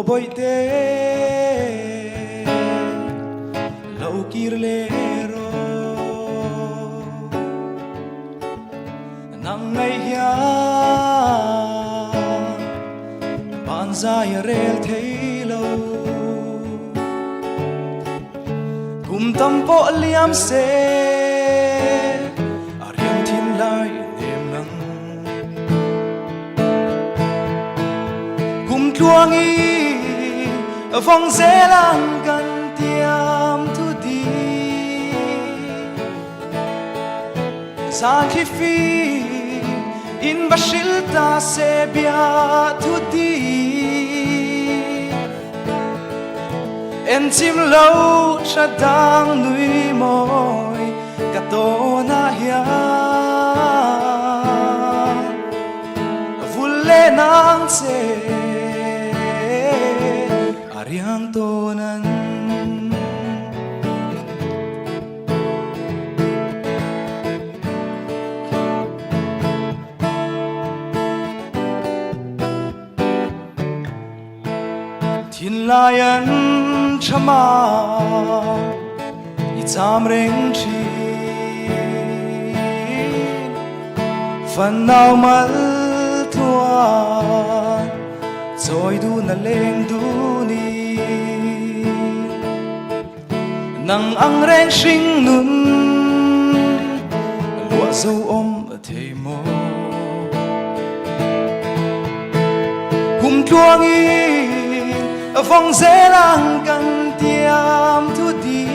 boi te lau kirlero nang ngay hiya banzai rel thei lo kum tam po liam se ariam thin lai nem lang kum tuang i vong dễ lang gần tiam thu đi sa khi phi in bashil ta se bia thu đi en chim lâu cha dang nui môi cả to na hiya vul le nang se ariang to nan thiên lion chama i cham reng chi phần nào mal thua rồi du na leng du ni nang ang reng sing nun lúa dâu ôm thề mô cùng chuông y vong dễ lang gần tiam thu đi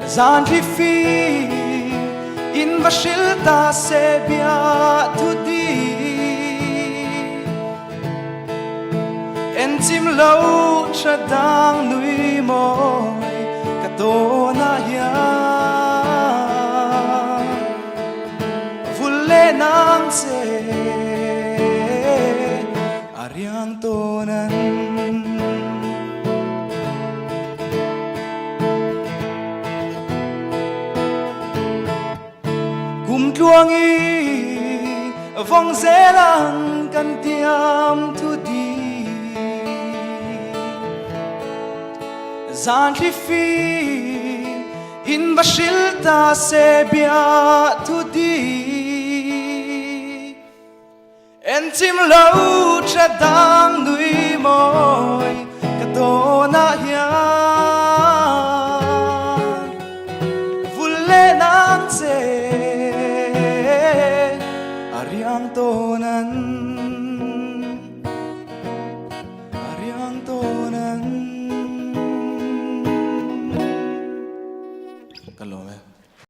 gian khi phi in bashil ta se bia thu đi en chim lâu cha dang nui môi cả to na hiya vul le nang se ariang to nan kum tuang i vong dễ lang kan tiam thu đi gian khi phi in bashil ta se bia thu đi en chim lâu cha dang nui môi cả to na hiya vul le nang se ariang to nan